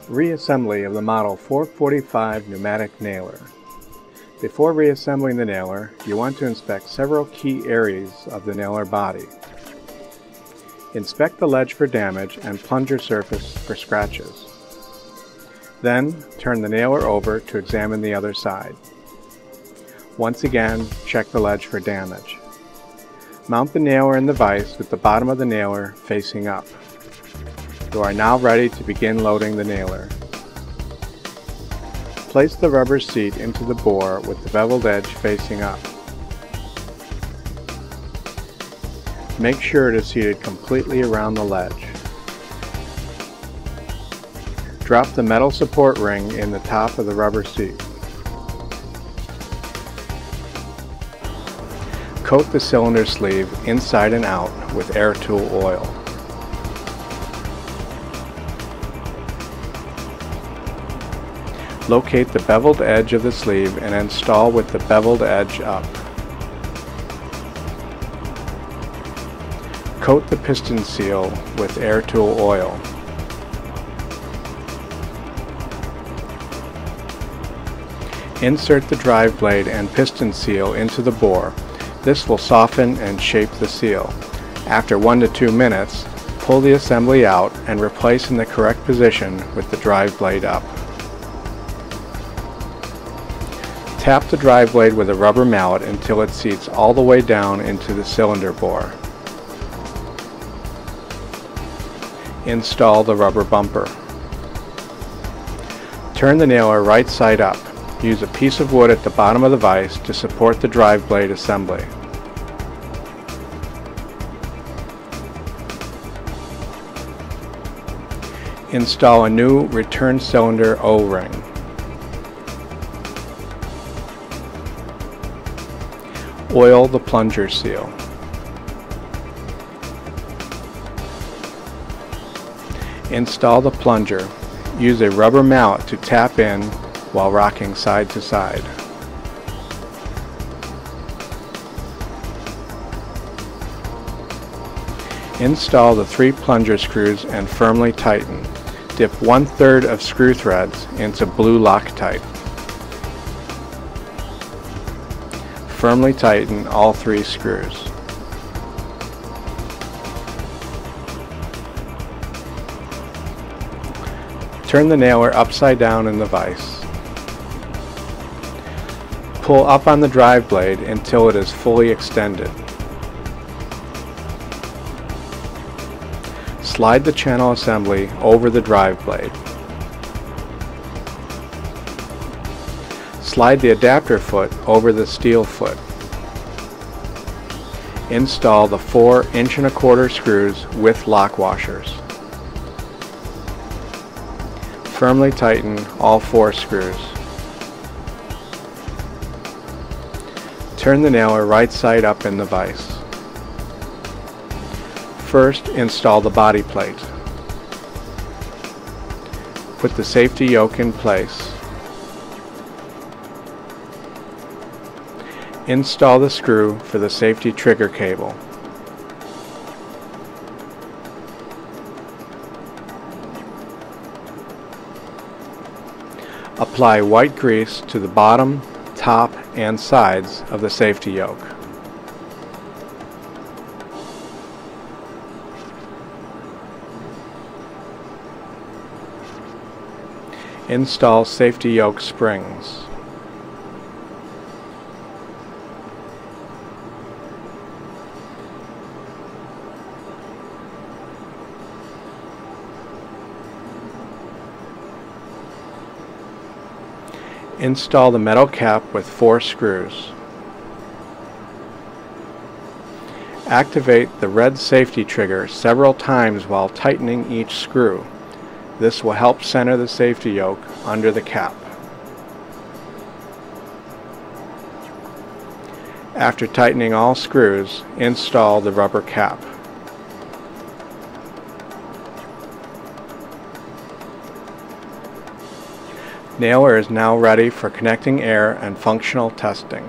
Reassembly of the Model 445 pneumatic nailer. Before reassembling the nailer, you want to inspect several key areas of the nailer body. Inspect the ledge for damage and plunger surface for scratches. Then, turn the nailer over to examine the other side. Once again, check the ledge for damage. Mount the nailer in the vise with the bottom of the nailer facing up. You are now ready to begin loading the nailer. Place the rubber seat into the bore with the beveled edge facing up. Make sure it is seated completely around the ledge. Drop the metal support ring in the top of the rubber seat. Coat the cylinder sleeve inside and out with air tool oil. Locate the beveled edge of the sleeve and install with the beveled edge up. Coat the piston seal with air tool oil. Insert the drive blade and piston seal into the bore. This will soften and shape the seal. After 1 to 2 minutes, pull the assembly out and replace in the correct position with the drive blade up. Tap the drive blade with a rubber mallet until it seats all the way down into the cylinder bore. Install the rubber bumper. Turn the nailer right side up. Use a piece of wood at the bottom of the vise to support the drive blade assembly. Install a new return cylinder O-ring. Oil the plunger seal. Install the plunger. Use a rubber mallet to tap in while rocking side to side. Install the 3 plunger screws and firmly tighten. Dip 1/3 of screw threads into blue Loctite. Firmly tighten all 3 screws. Turn the nailer upside down in the vise. Pull up on the drive blade until it is fully extended. Slide the channel assembly over the drive blade. Slide the adapter foot over the steel foot. Install the 4 1¼ screws with lock washers. Firmly tighten all 4 screws. Turn the nailer right side up in the vise. First, install the body plate. Put the safety yoke in place. Install the screw for the safety trigger cable. Apply white grease to the bottom, top, and sides of the safety yoke. Install safety yoke springs. Install the metal cap with 4 screws. Activate the red safety trigger several times while tightening each screw. This will help center the safety yoke under the cap. After tightening all screws, install the rubber cap. Nailer is now ready for connecting air and functional testing.